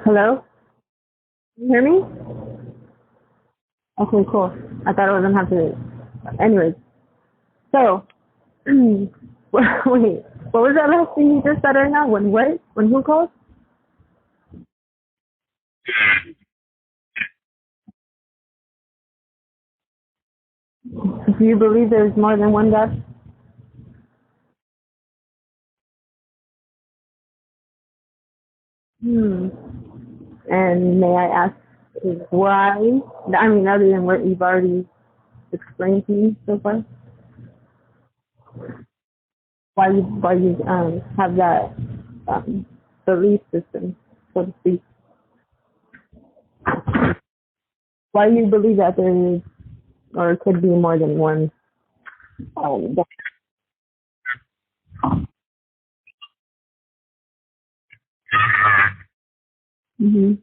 Hello? Can you hear me? Okay, cool. I thought I was gonna have to. Anyways, so wait, what was that last thing you just said right now? When what? When who calls? Do you believe there's more than one God? Hmm. And may I ask why? I mean, other than what you've already explained to me so far, why you have that um, belief system, so to speak? Why you believe that there is or could be more than one? God? Hmm.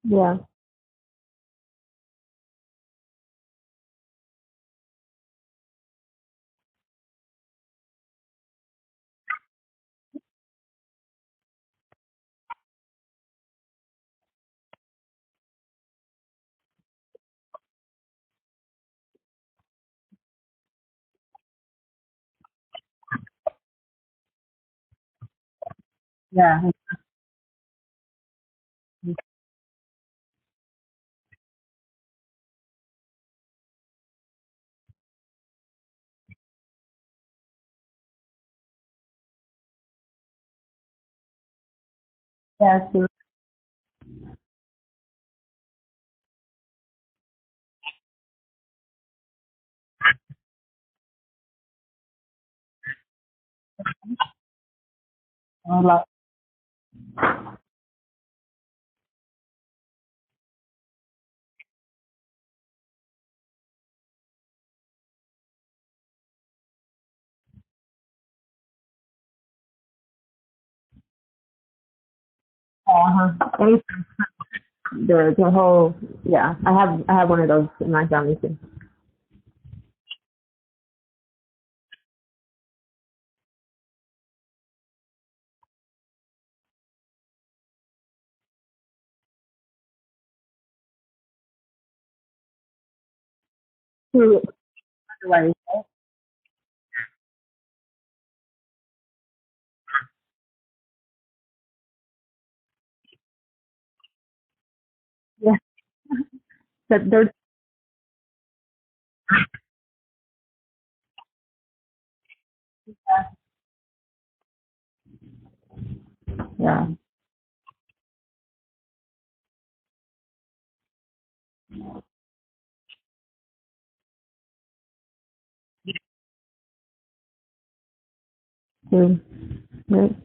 Yeah. Yeah. Yeah. So, like, uh-huh. The whole, yeah. I have one of those in my family too. Two otherwise. Yeah. That they're, yeah. Two. Right.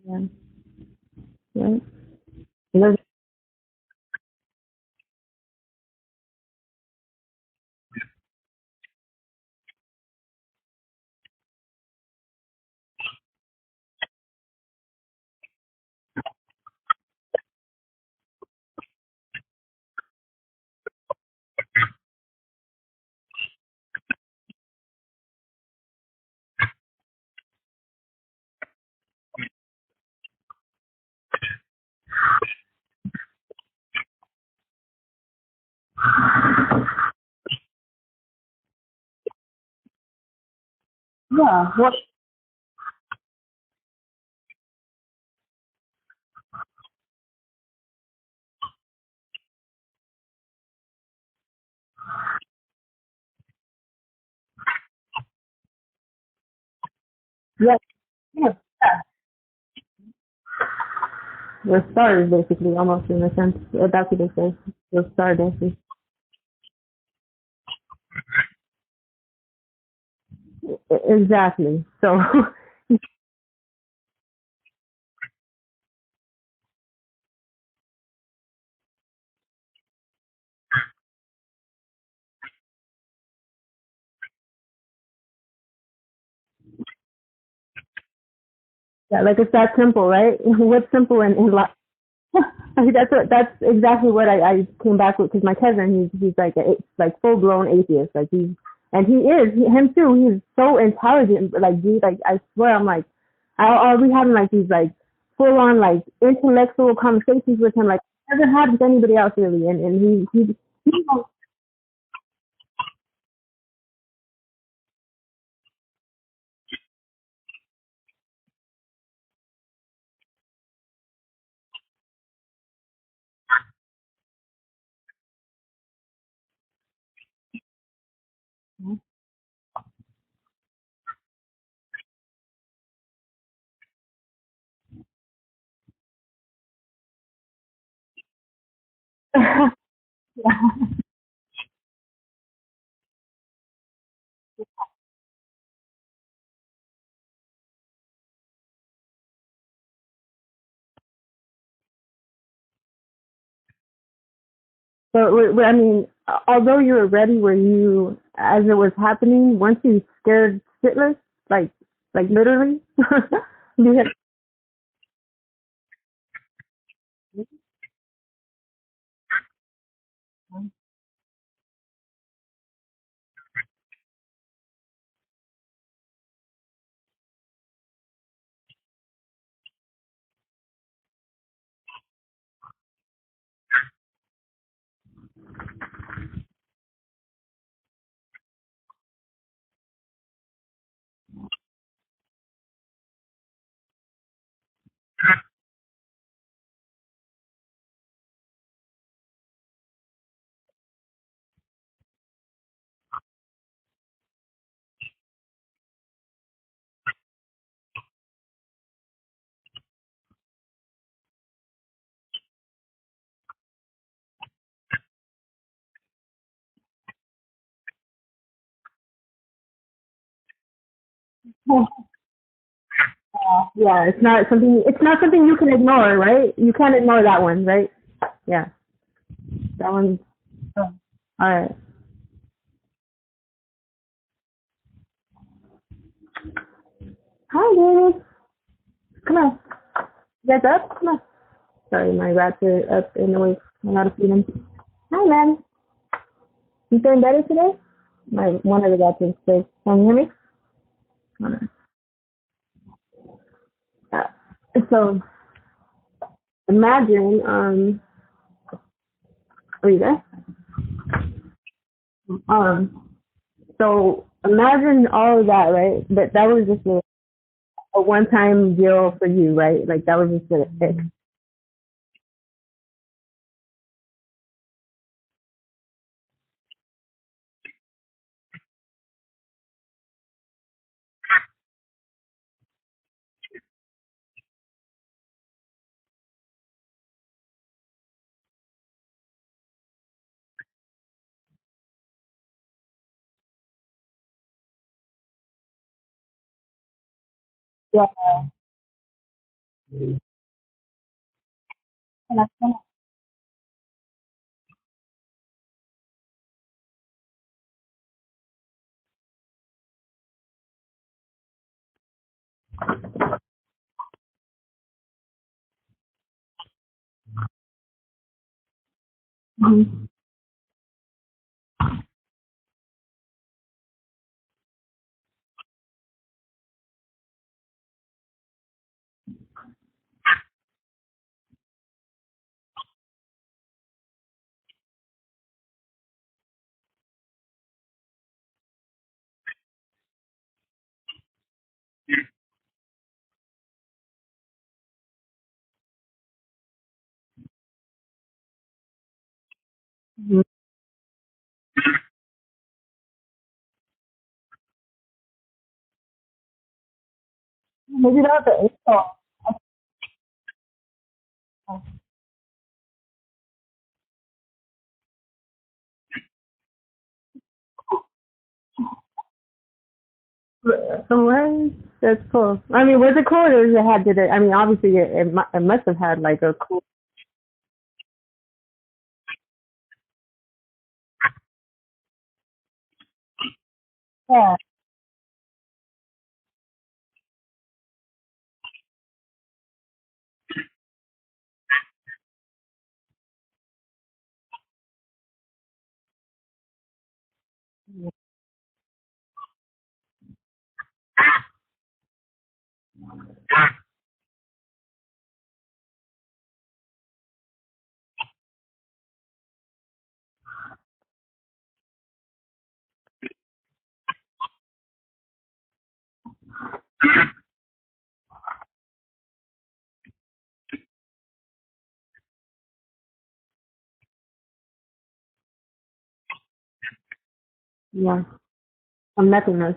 Yeah. Right. There's- Yeah. What? Yeah. Yeah. We're stars, basically, almost in a sense. That's what they say. We're stardust. Exactly. So, yeah, like it's that simple, right? What's simple in life? I mean, that's exactly what I came back with because my cousin he's like full blown atheist like he is him too he's so intelligent like dude like I swear I'm like I'll be having like these like full on like intellectual conversations with him like he doesn't have with anybody else really and he so I mean although you were ready were you as it was happening weren't you scared shitless like literally you had yeah, it's not something you can ignore, right? You can't ignore that one, right? Yeah. That one oh, all right. Hi David. Come on. You guys up? Come on. Sorry, my rats are up in the way. I'm not feed them. Hi man. You feeling better today? My one of the rats is sick. Can you hear me? Hold on. So imagine, are you there? Um so imagine all of that, right? But that was just a one time deal for you, right? Like that was just it. Yeah. Mhm. Mhm. Maybe that was the insult. What? That's cool. I mean, was it cool or did it had did it? I mean, obviously it must have had like a cool. Yeah. Yeah. I'm nothingness.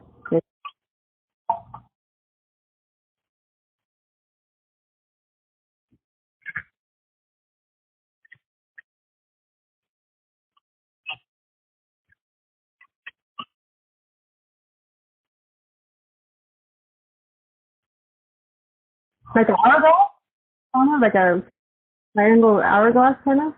Like an hourglass? I don't know, like a triangle hourglass kind of.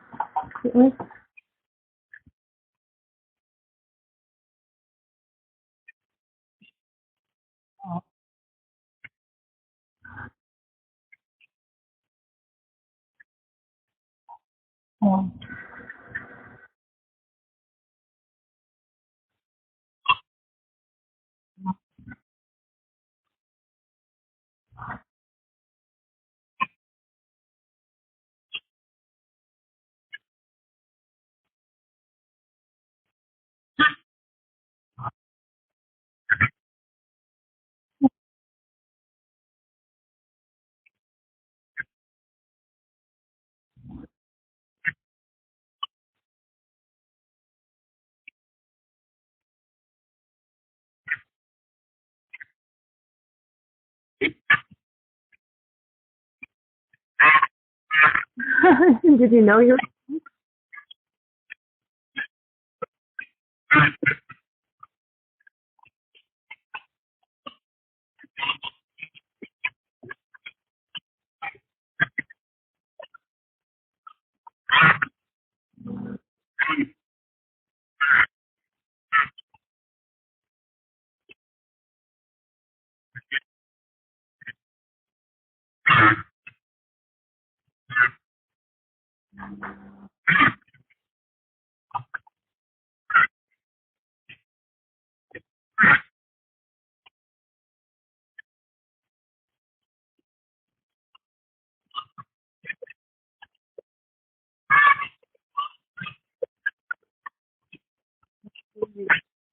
Yeah. Did you know you?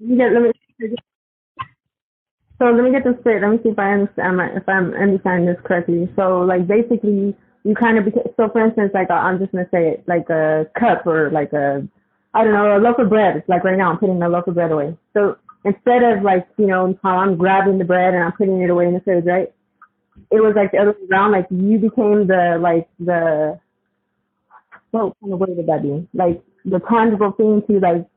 Let me. So let me get this straight. Let me see if I understand if I'm understanding this correctly. So like basically, you kind of so for instance, like I'm just gonna say it like a cup or like a I don't know a loaf of bread. It's like right now I'm putting a loaf of bread away. So instead of like how I'm grabbing the bread and I'm putting it away in the fridge, right? It was like the other way around. Like you became the what kind of way would that be? Like the tangible thing to like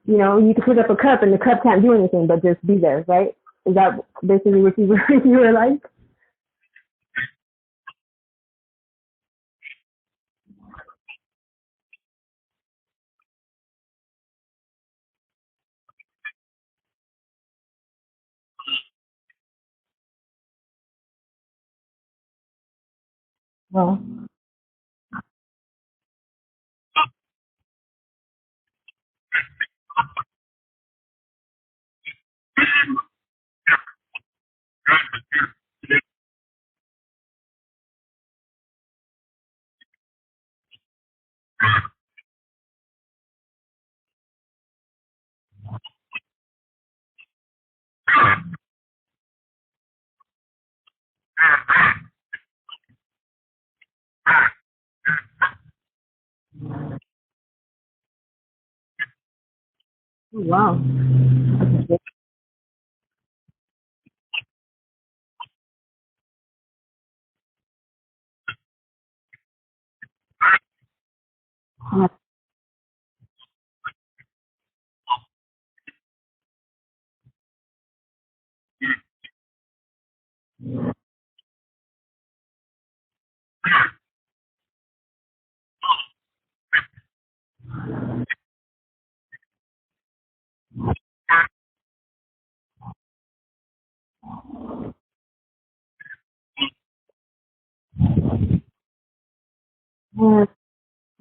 you could pick up a cup and the cup can't do anything but just be there, right? Is that basically what you were you were like? Well, wow. Yeah.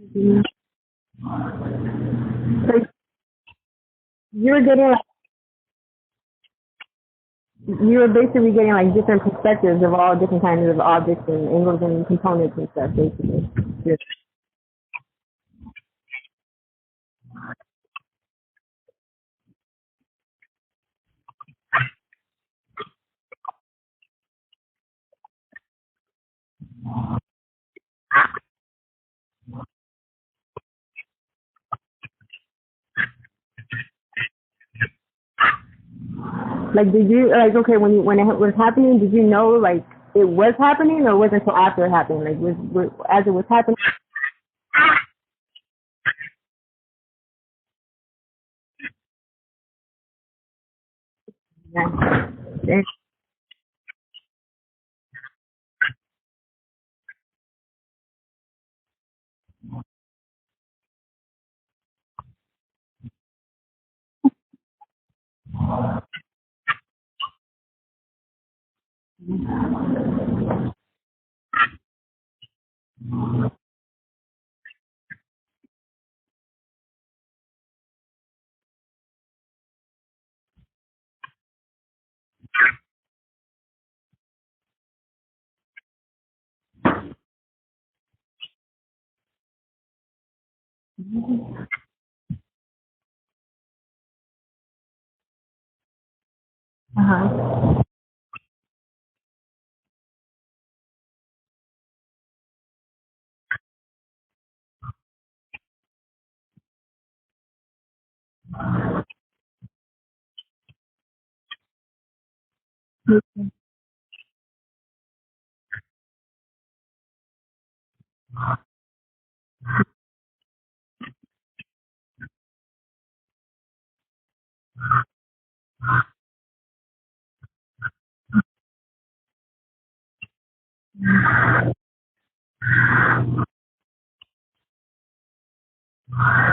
Mhm. So you were getting like, you were basically getting like different perspectives of all different kinds of objects and angles and components and stuff, basically. Yeah. Like, did you like okay when it was happening? Did you know like it was happening, or was it until after it happened? Like, was as it was happening? Yeah. Uh huh.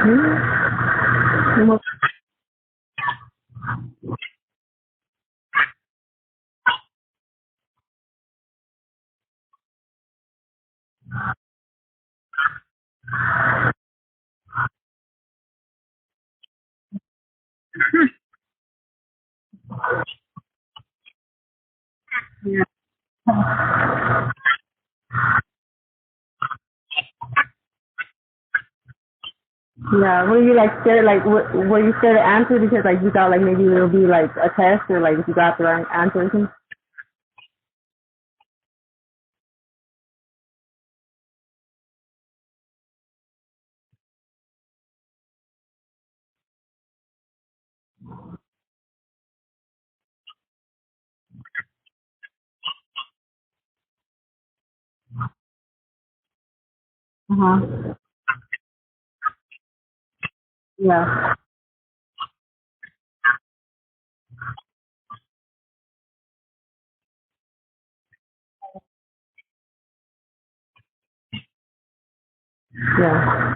Yeah. Yeah. Were you like scared? Like, were you scared to answer because like you thought like maybe it'll be like a test or like if you got the right answer or something? Uh huh. Yeah. Yeah.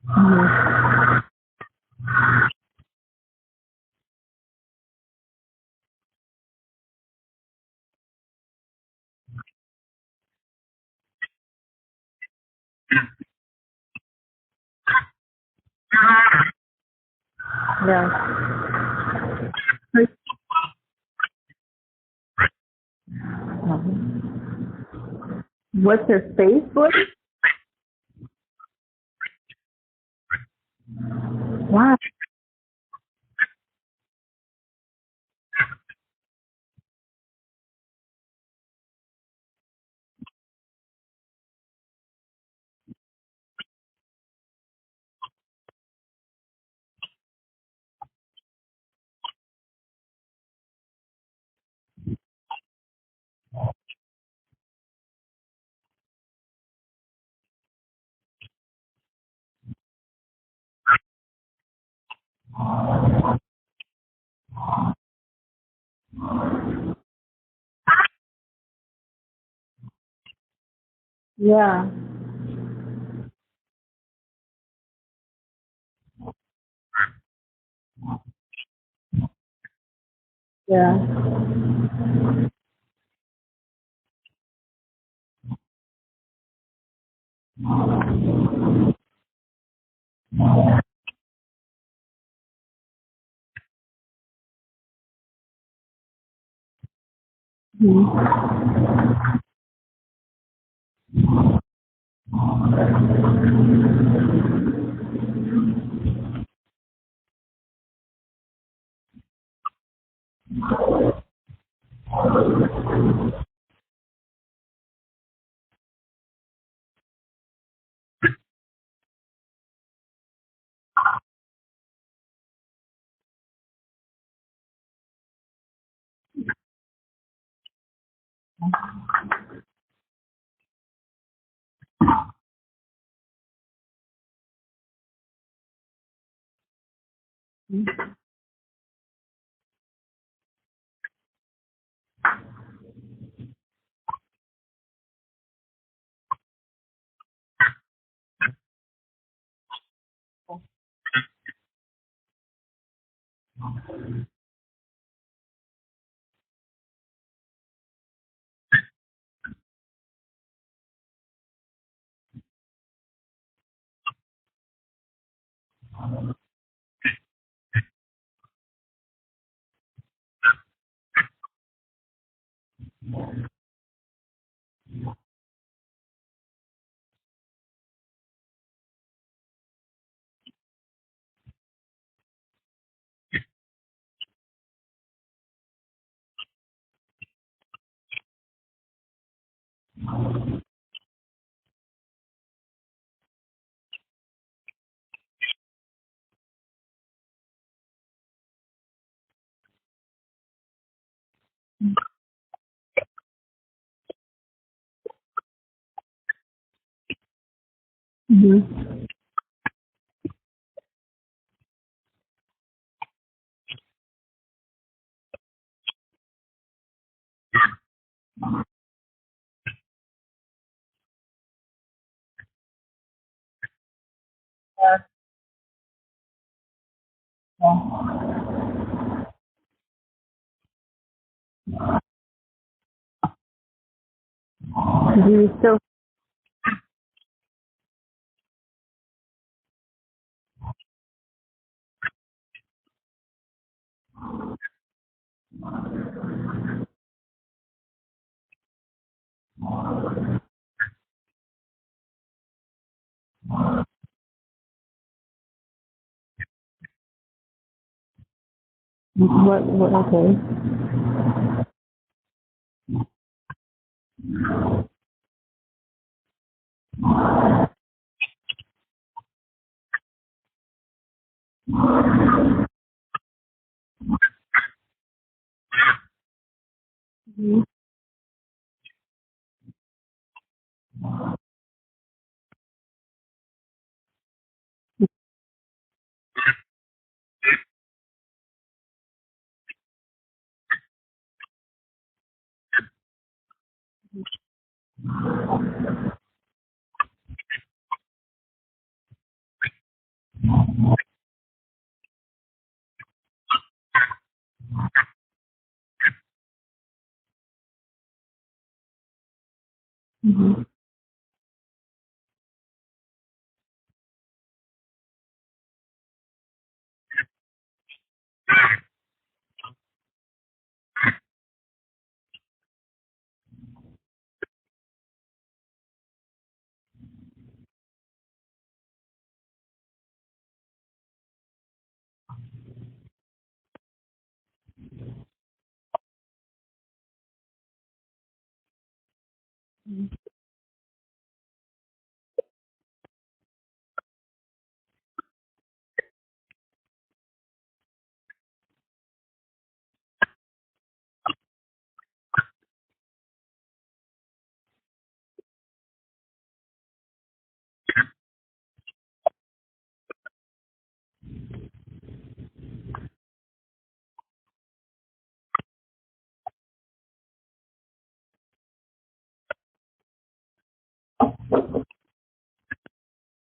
Mhm. Yeah. What's her face for? Wow. Yeah. Yeah. Mhm. Mhm. Do you still? What? What? Okay. Mhm. Mhm.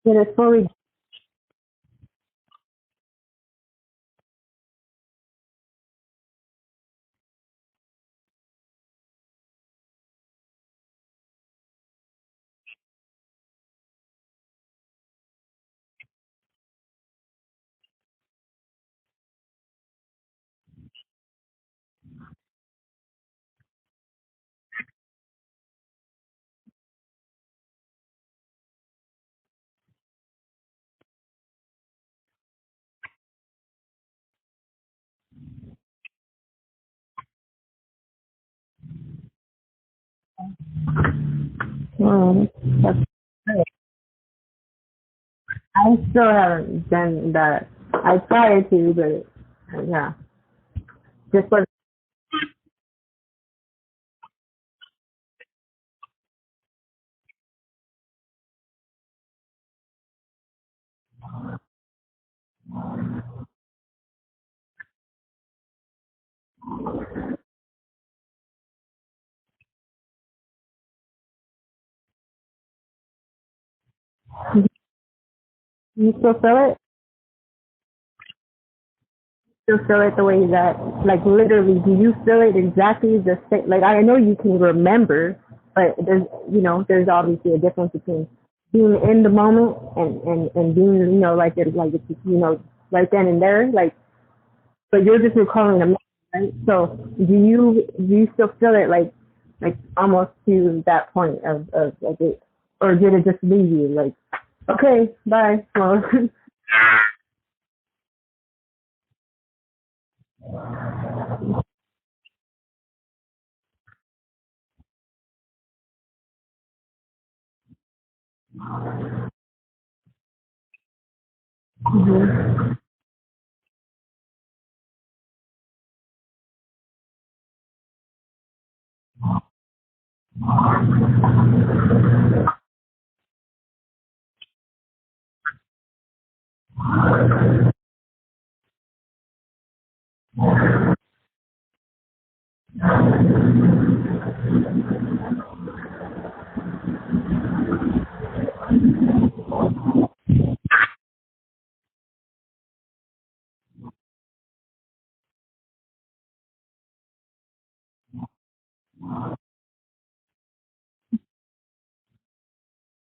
It is fully. Um, that's great. I still haven't done that. I tried to, but yeah, just for. You still feel it? Still feel it the way that, like, literally, do you feel it exactly the same? Like, I know you can remember, but there's obviously a difference between being in the moment and being, like it's, right then and there, like, but you're just recalling a memory, right? So do you still feel it, like almost to that point of like it, or did it just leave you like, okay, bye? Well,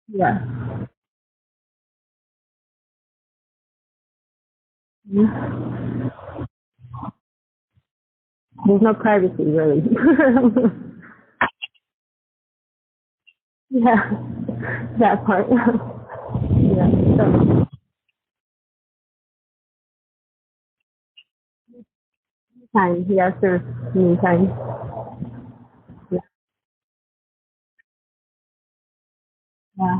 yeah, there's no privacy really. Yeah, that part. Yeah, so time. Yes, there's meantime. Yeah, yeah.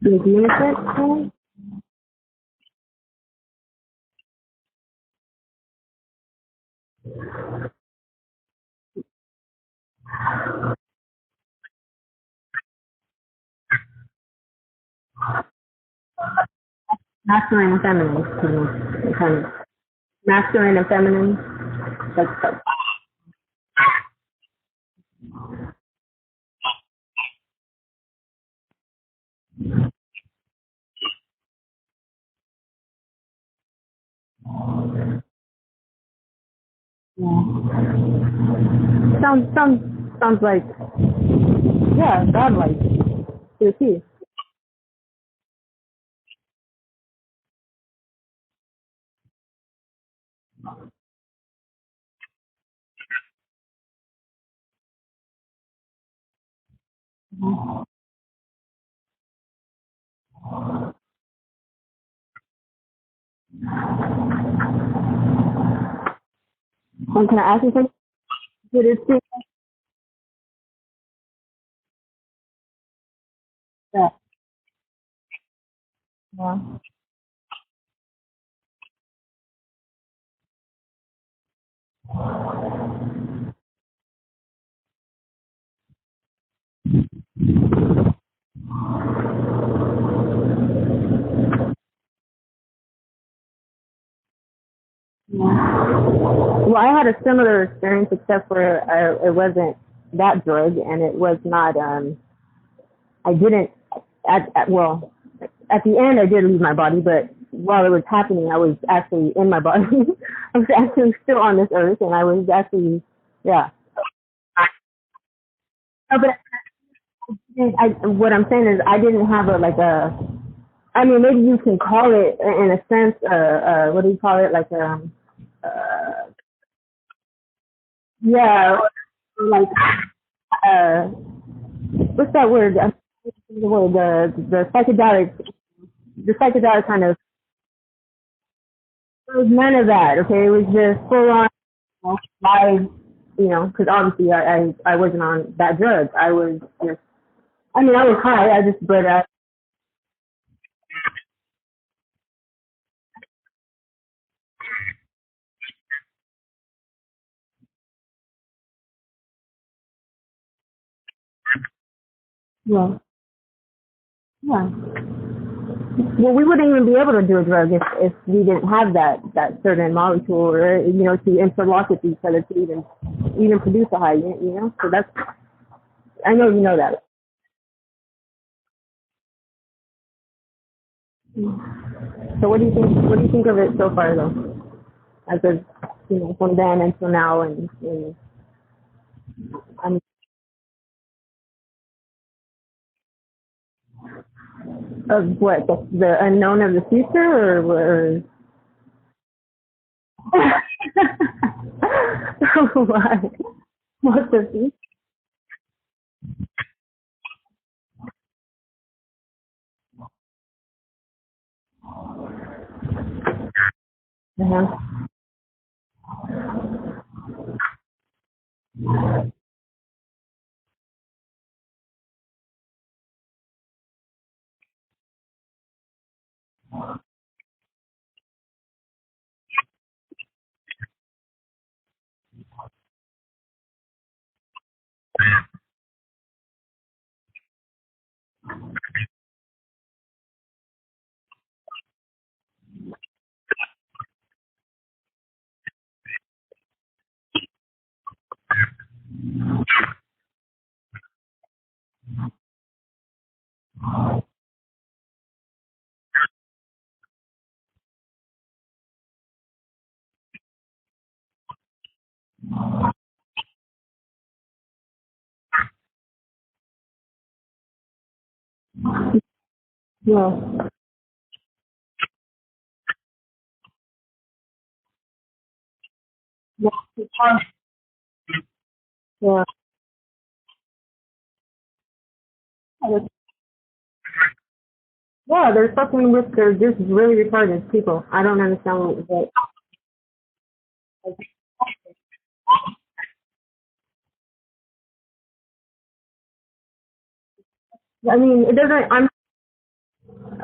The benefit. Masculine and feminine, kind of masculine and feminine. That's yeah. Sounds like, yeah, godlike to a T. And can I ask you something? But it seems that, yeah. Well, I had a similar experience, except for it wasn't that drug, and it was not. I didn't well, at the end I did leave my body, but while it was happening, I was actually in my body. I was actually still on this earth, and I was actually, yeah. No, but what I'm saying is, I didn't have a like a. I mean, maybe you can call it in a sense. What do you call it? Like yeah, like uh, what's that word? The word the psychedelic kind of. There was none of that. Okay, it was just full on live. Because obviously I wasn't on that drug. I was just. I mean, I was high. I just but yeah, yeah. Well, we wouldn't even be able to do a drug if we didn't have that certain molecule, or to interlock with each other to even produce a high. So that's. I know you know that. So what do you think? What do you think of it so far, though? As of from then until now, and I'm of what the unknown of the future, or why? What's the future? Uh-huh. Yeah. Yeah. Yeah. Yeah, they're fucking with. They're just really retarded people. I don't understand what. I mean, it doesn't.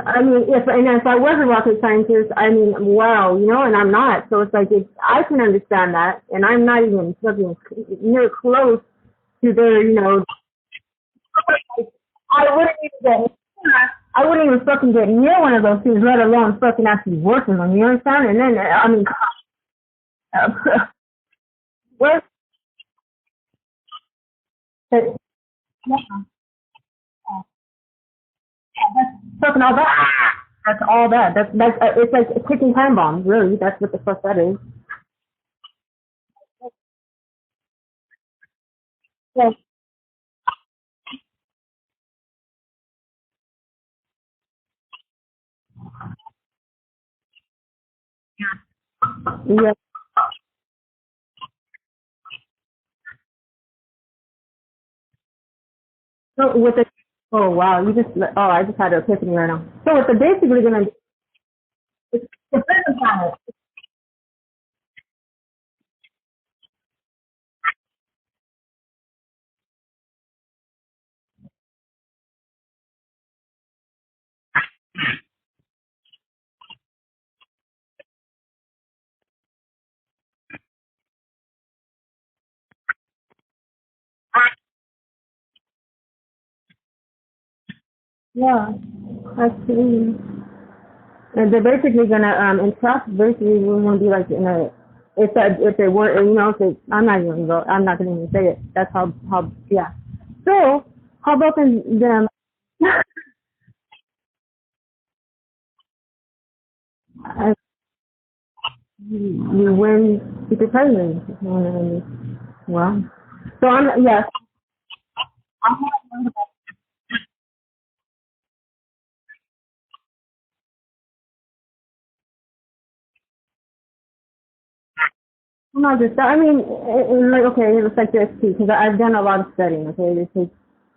I mean, if I was a rocket scientist, I mean, wow, and I'm not. So it's like I can understand that, and I'm not even fucking near close to their. I wouldn't even get. I wouldn't even fucking get near one of those things, let alone fucking actually working on. You understand? And then I mean, where's the, fucking all that? That's all that. That's it's like a ticking time bomb. Really, that's what the fuck that is. So, yeah. So with the oh wow, I just had an epiphany right now. So what they're basically gonna do is the prison planet. Yeah, actually, and they're basically gonna entrap. Basically, we're gonna be like in a. If they were, if it, I'm not gonna even say it. That's how yeah. So how about them? uh, you win super president. Well, so I'm yes. I'm not just. I mean, like okay, it's like this too because I've done a lot of studying. Okay, it takes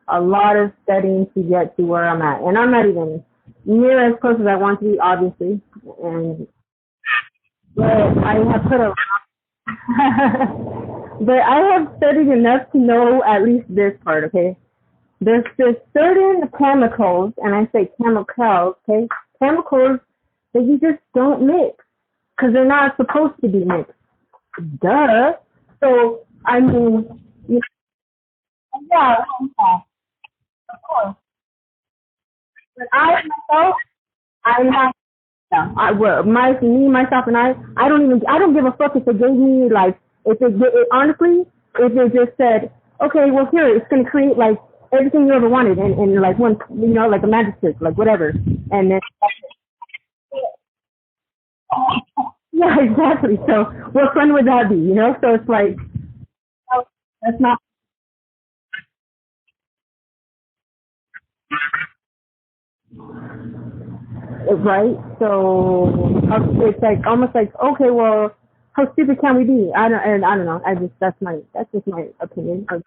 a lot of studying to get to where I'm at, and I'm not even near as close as I want to be, obviously. And but I have put a. but I have studied enough to know at least this part. Okay, there's certain chemicals, and I say chemicals. Okay, chemicals that you just don't mix because they're not supposed to be mixed. Duh. So I mean, yeah, yeah, of course. But I myself, I'm not. Yeah, me myself and I don't give a fuck if it gave me like honestly if it just said okay well here it's gonna create like everything you ever wanted and like one like a magic trick like whatever and then yeah exactly so what fun would that be so it's like oh, that's not right? So it's like almost like okay, well, how stupid can we be? I don't know. That's just my opinion. Like,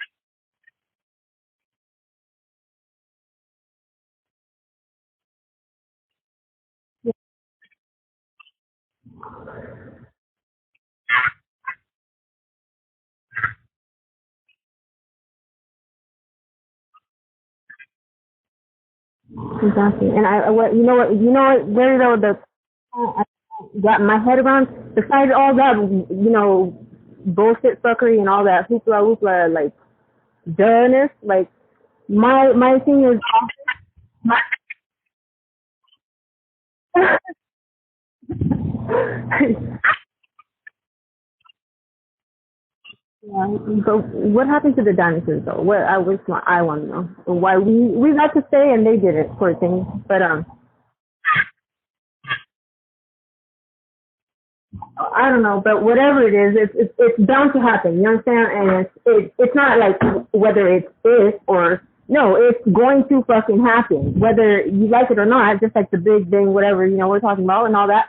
yeah, exactly. And what where though I got my head around besides all that bullshit fuckery and all that hoopla hoopla like dullness like my thing is my Yeah, but what happened to the dinosaurs though? I want to know why we got to stay and they didn't, poor thing. But I don't know. But whatever it is, it's bound to happen. You understand? And it's not like whether it's if or no, it's going to fucking happen, whether you like it or not. Just like the Big Bang, whatever we're talking about and all that.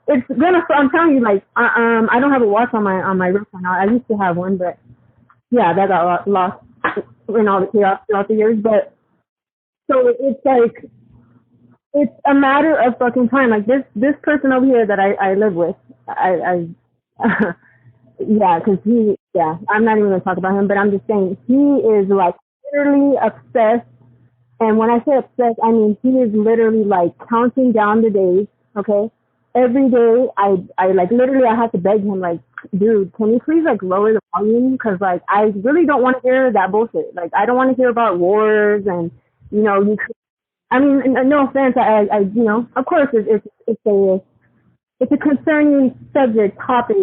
It's gonna. I'm telling you, like I don't have a watch on my wrist right now. I used to have one, but yeah, that got lost in all the chaos throughout the years. But so it's like it's a matter of fucking time. Like this person over here that I live with, I yeah, because I'm not even gonna talk about him, but I'm just saying he is like literally obsessed. And when I say obsessed, I mean he is literally like counting down the days. Okay, every day I like literally I have to beg him like, dude, can you please like lower the volume? Because like I really don't want to hear that bullshit. Like I don't want to hear about wars and you I mean, no offense. Of course, it's a concerning subject topic,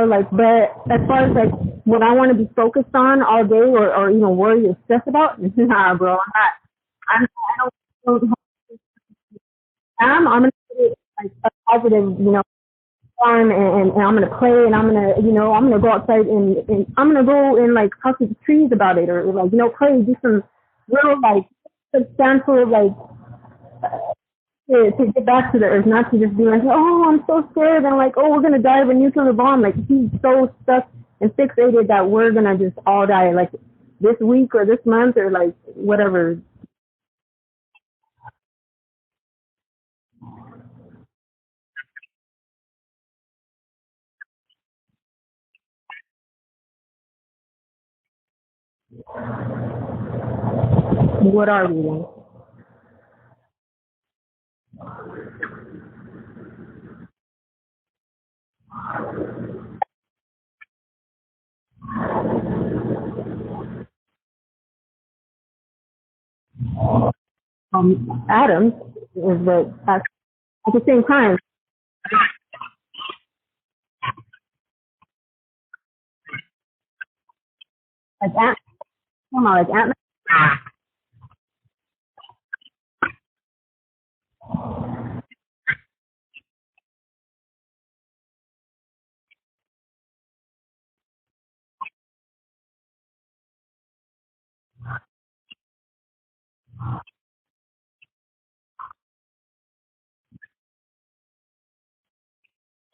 like, but as far as like what I want to be focused on all day or worry or stress about, nah, bro, I'm not. I don't I'm gonna put it like a positive, fun and I'm gonna play and I'm gonna go outside and I'm gonna go and like talk to the trees about it or like play, do some real like substantial like to get back to the earth, not to just be like, oh, I'm so scared. And like, oh, we're gonna die of a nuclear bomb. Like he's so stuck and fixated that we're gonna just all die like this week or this month or like whatever. What are we then? atoms is that at the same time, like like ant.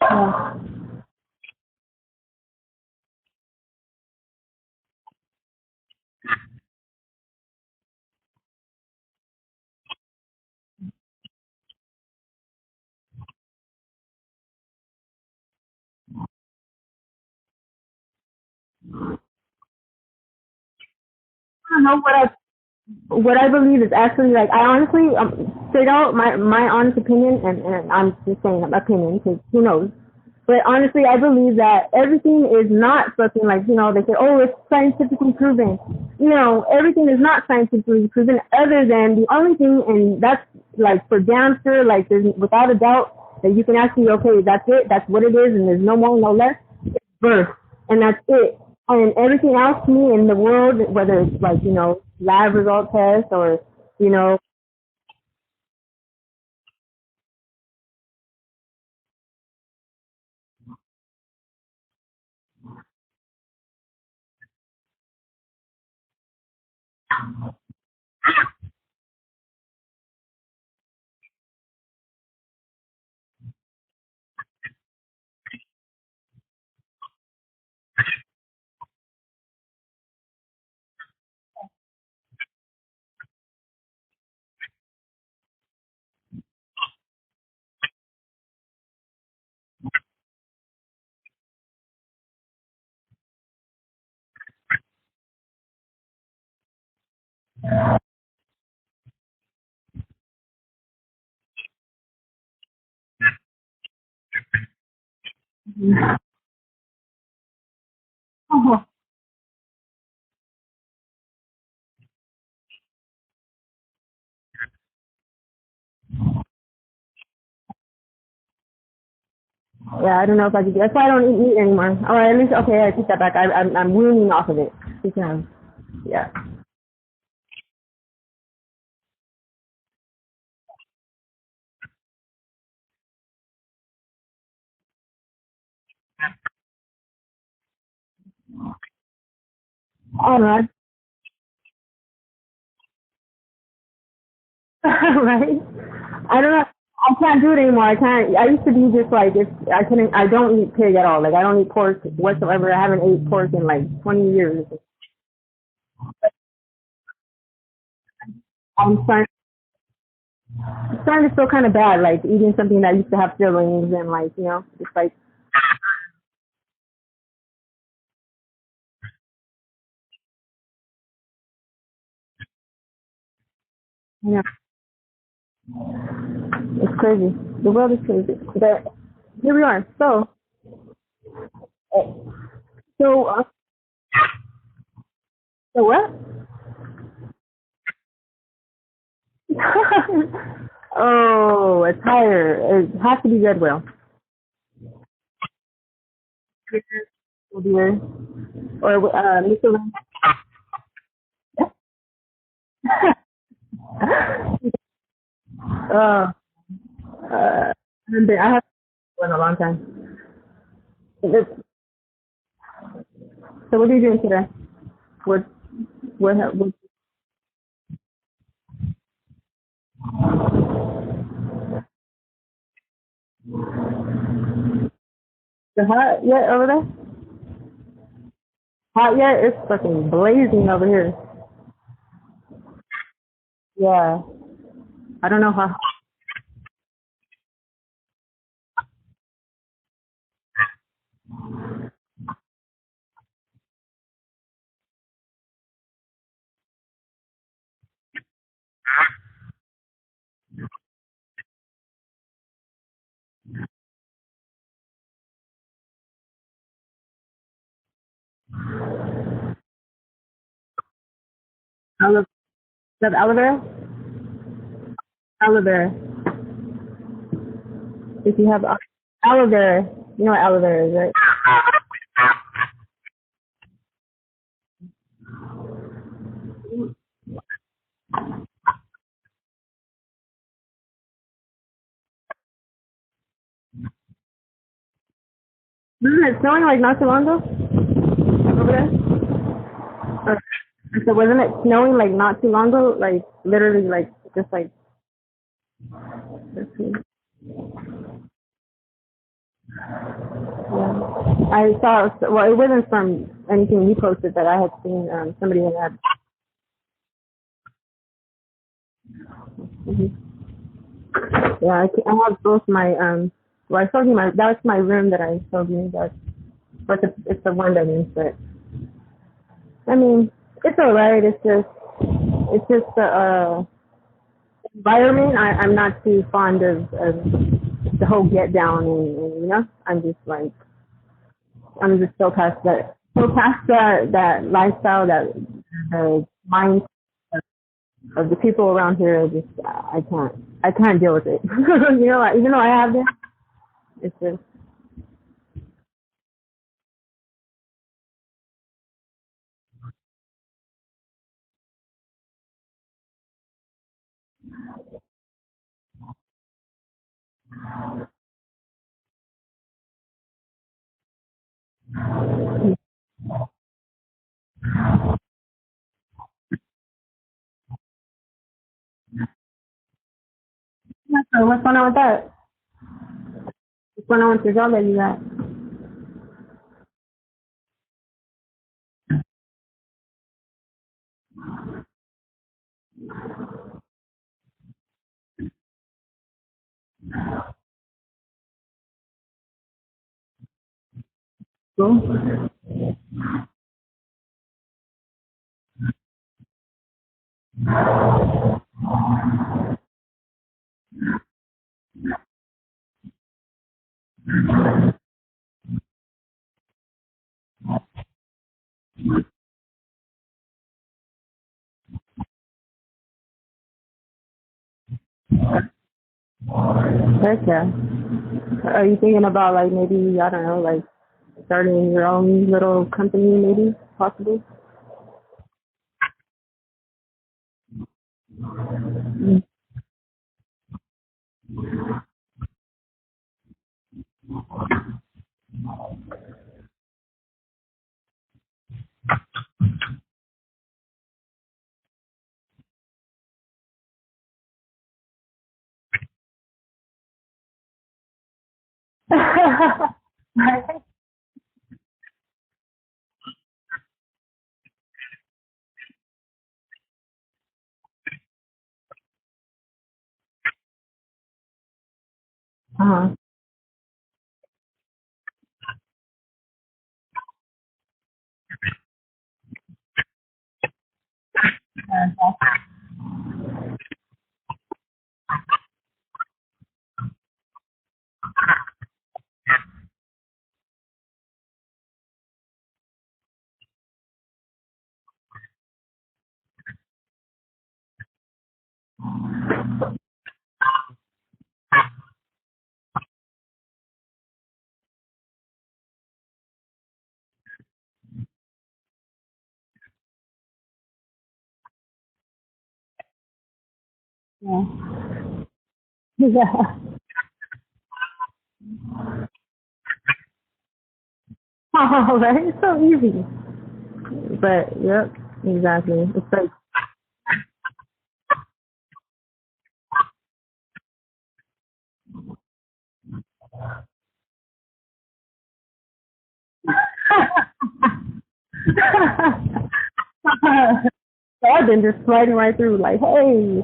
Yeah. I don't know what I believe is actually like I honestly straight out my honest opinion and I'm just saying opinion because who knows. But honestly, I believe that everything is not something like, they say, oh, it's scientifically proven. Everything is not scientifically proven other than the only thing, and that's like for damn sure, like there's without a doubt that you can actually, okay, that's it, that's what it is, and there's no more, no less, it's birth. And that's it. And everything else to me in the world, whether it's like, lab result tests or, you know, yeah, I don't know if I could do. That's why I don't eat meat anymore. Or at least, okay, I take that back. I'm weaning off of it because, yeah, I don't know. Right? I don't know. I can't do it anymore. I can't. I used to be just like if I couldn't. I don't eat pig at all. Like I don't eat pork whatsoever. I haven't ate pork in like 20 years. I'm starting to feel kind of bad, like eating something that used to have fillings and like just like you know, it's crazy. The world is crazy. But here we are. So, so what? Oh, a tire. It has to be Goodwill. Dear. Or Michelin. uh, I have one a long time. So what are you doing today? What what the hot yet over there? Hot yet? It's fucking blazing over here. Yeah. I don't know how. I love aloe vera. aloe vera. If you have aloe vera, you know what aloe vera is, right? Wasn't it snowing like not too long ago over there? Or, so wasn't it snowing like not too long ago? Like literally, like just like. Let's see. Yeah. I saw. Well, it wasn't from anything you posted that I had seen. Somebody had. Mhm. Yeah, I have both my. Well, I showed you my. That's my room that I showed you. But it's the one bedroom. But I mean, it's alright. It's just the environment. I'm not too fond of the whole get down and I'm just like I'm just so past that lifestyle, that the mind of the people around here. I can't deal with it. Even though I have them, it's just. So what's going on with that? What's going on with your job that you got? Cool. Heck yeah. Are you thinking about like maybe I don't know like starting your own little company maybe possibly? Uh-huh. Yeah. Yeah. Oh, right? It's so easy. But yep, exactly. It's like I've been just sliding right through like, hey.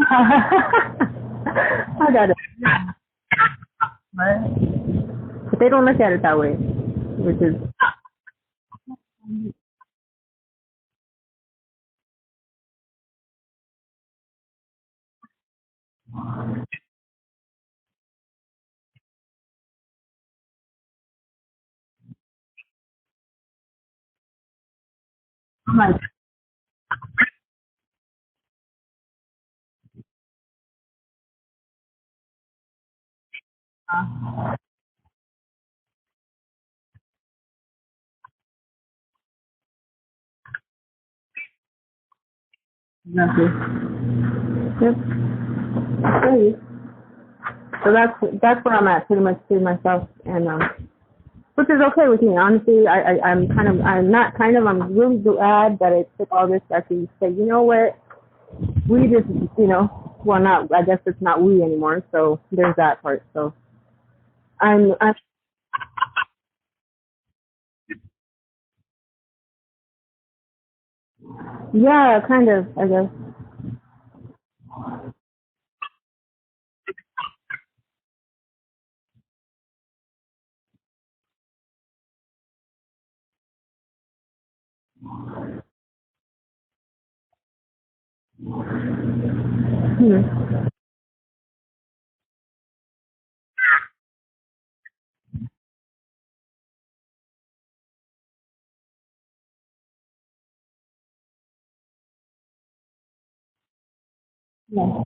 I got it. Right? But they don't look at it that way, which is Like, exactly. Yep. I feel you. So that's where I'm at pretty much to myself, and which is okay with me. Honestly, I'm really glad that it took all this to actually say, you know what, we just, well, not, I guess it's not we anymore. So there's that part. So I'm yeah, kind of, I guess. Hmm. Yeah.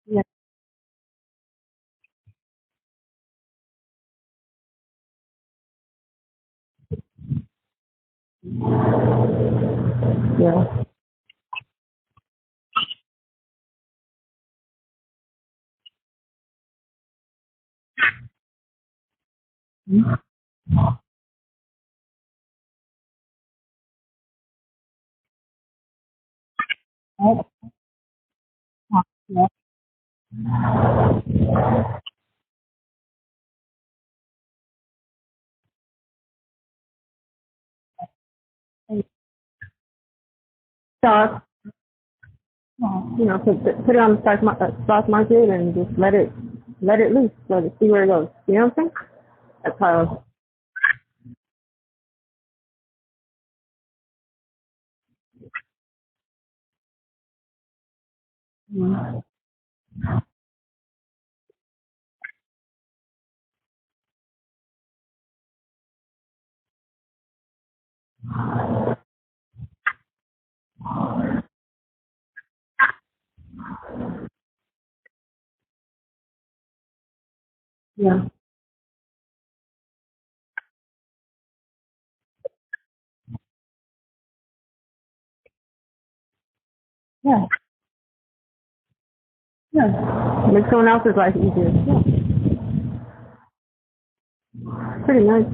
Yeah. Yeah. Right. Yeah. And stock, put it on the stock market and just let it loose, let it see where it goes. You know what I'm saying? That's how. Mhm. Yeah. Yeah. Yeah. Make someone else's life easier. Yeah. Pretty much.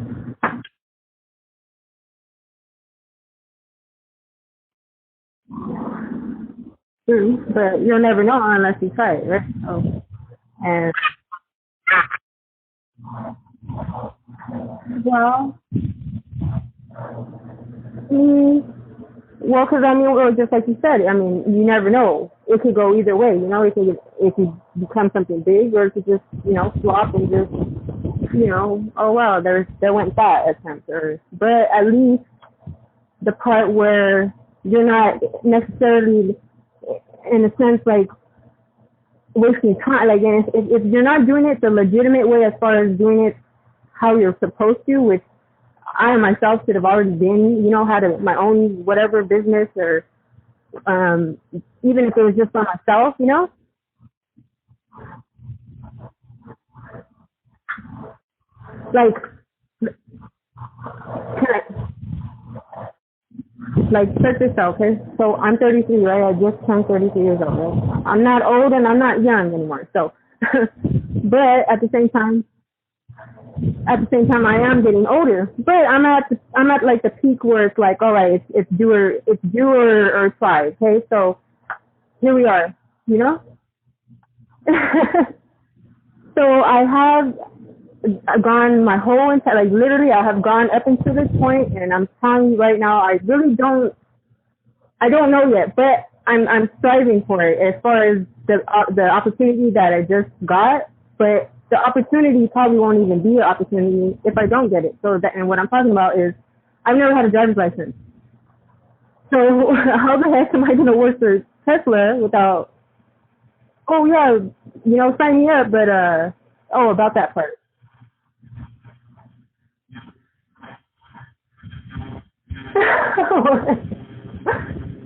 True. But you'll never know unless you try it, right? So, and well, mm, well, because I mean, well, just like you said, I mean, you never know. It could go either way. It could become something big, or it could just, flop and just, oh well, there went that attempt. Or, but at least the part where you're not necessarily, in a sense, like wasting time. Like, and if you're not doing it the legitimate way, as far as doing it how you're supposed to, which I myself should have already been, had my own whatever business, or um, even if it was just for myself, like, check this out, okay? So I'm 33, right? I just turned 33 years old, right? I'm not old and I'm not young anymore, so, but at the same time, I am getting older. But I'm at like the peak where it's like, all right, it's do or try, okay? So here we are, you know? So I have gone my whole entire, like literally I have gone up until this point, and I'm telling you right now, I don't know yet, but I'm striving for it as far as the opportunity that I just got. But the opportunity probably won't even be an opportunity if I don't get it. So that, and what I'm talking about is I've never had a driver's license. So how the heck am I gonna work for Tesla without? Oh yeah, sign me up. But oh, about that part.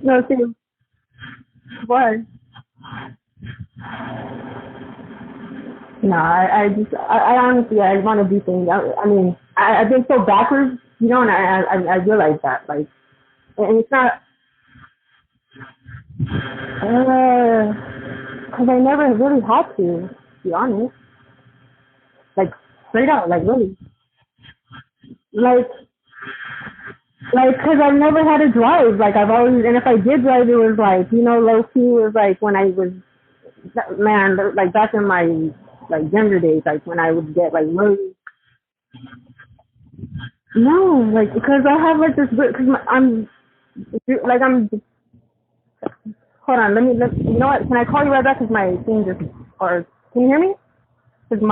No, see, why? No, I honestly, I want to do things. I mean, I've been so backwards, and I realize that, like, and it's not, cause I never really had to be honest, like, straight out, like, really, like, cause I've never had to drive, like, I've always, and if I did drive, it was like, low key was like when I was, man, like back in my, like, younger days, like when I would get, like, really, no, like, because I have, like, this, because like, hold on, you know what, can I call you right back, because my thing just, or, can you hear me? Because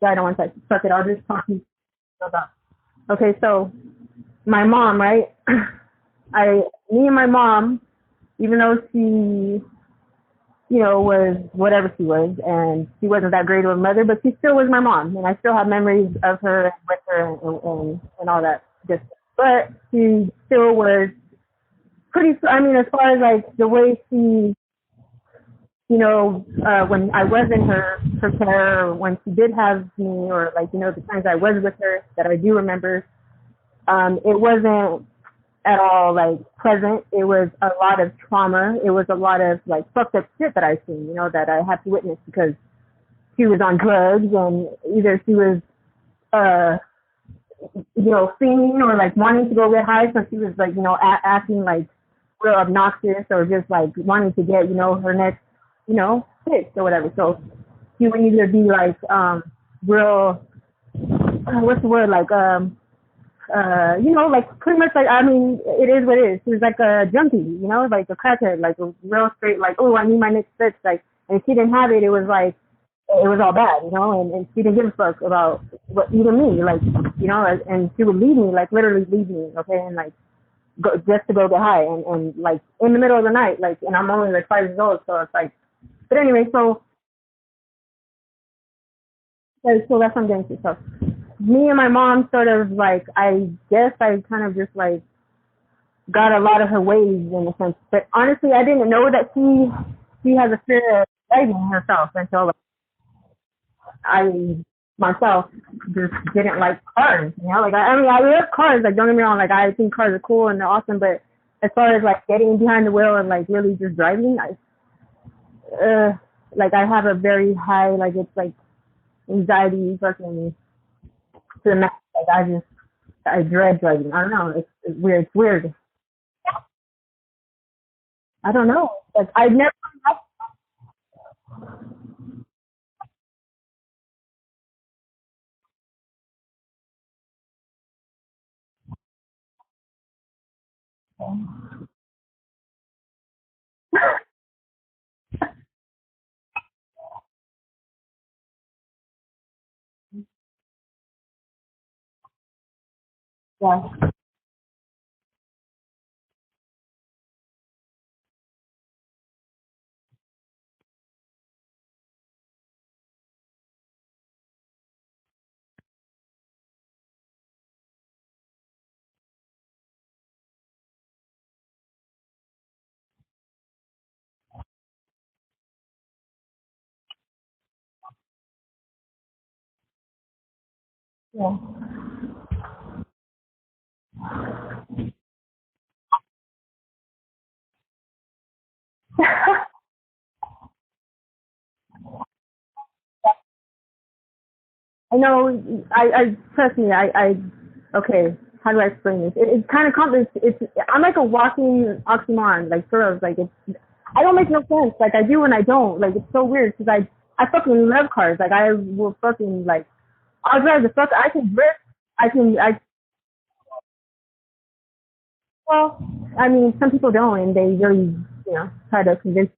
yeah, I don't want to suck it, I'll just talk to you about, okay, so, my mom, right, me and my mom, even though she, was whatever she was, and she wasn't that great of a mother, but she still was my mom, and I still have memories of her, with her, and all that, just, but she still was pretty, I mean, as far as, like, the way she, when I was in her care, or when she did have me, or, like, the times I was with her that I do remember, it wasn't at all, like, pleasant. It was a lot of trauma. It was a lot of, like, fucked up shit that I've seen, that I had to witness because she was on drugs, and either she was, uh, singing, or, like, wanting to go get high, so she was, like, acting, like, real obnoxious, or just, like, wanting to get, her next, fix or whatever. So she would either be, like, real, what's the word, like, like, pretty much, like, I mean, it is what it is. She was like a junkie, like a crackhead, like a real straight, like, oh, I need my next fix, like, and if she didn't have it, it was like, it was all bad, and she didn't give a fuck about what, even me, like, and she would leave me, like, literally leave me, okay, and, like, go, just to go get high, and, like, in the middle of the night, like, and I'm only, like, 5 years old, so it's like, but anyway, so that's what I'm getting to, so, me and my mom sort of, like, I guess I kind of just, like, got a lot of her ways in a sense. But honestly, I didn't know that she has a fear of driving herself until, like, I myself just didn't like cars. Like, I mean, I love cars. Like, don't get me wrong. Like, I think cars are cool and they're awesome. But as far as, like, getting behind the wheel and, like, really just driving, like, I have a very high, like, it's like anxiety fucking to the max. Like, I dread driving. I don't know. It's weird. It's weird. I don't know. Like, I never. Yeah. Yeah. I know. I trust me. Okay. How do I explain this? It's kind of complex. I'm like a walking oxymoron. Like, for real. Like, I don't make no sense. Like, I do and I don't. Like, it's so weird because I fucking love cars. Like, I will fucking, like, I'll drive the fuck. I can drift. Well, I mean, some people don't, and they really, try to convince.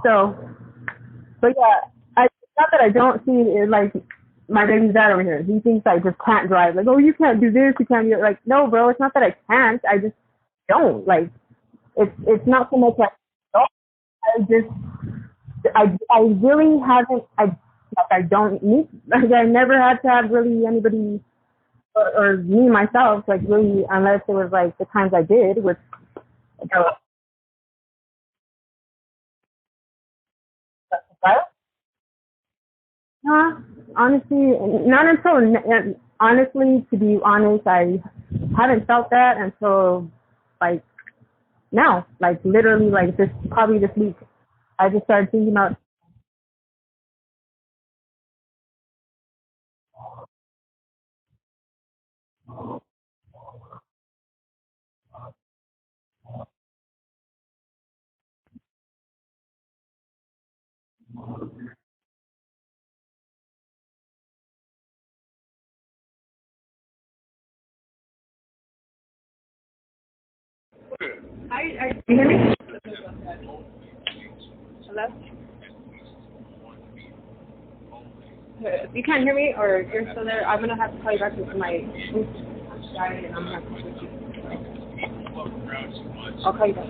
So, but yeah, not that I don't see it, like, my baby's dad over here. He thinks I just can't drive. Like, oh, you can't do this, you can't do it. Like, no, bro, it's not that I can't. I just don't. Like, it's not so much like I just I really haven't. I don't need. Like, I never had to have really anybody or me myself. Like, really, unless it was like the times I did, which. Honestly, not until honestly, to be honest, I haven't felt that until like now, like literally, like this probably this week. I just started thinking about. Can you hear me? Hello. If you can't hear me or you're still there, I'm gonna have to call you back because my died and I'm gonna have to switch you. I'll call you back.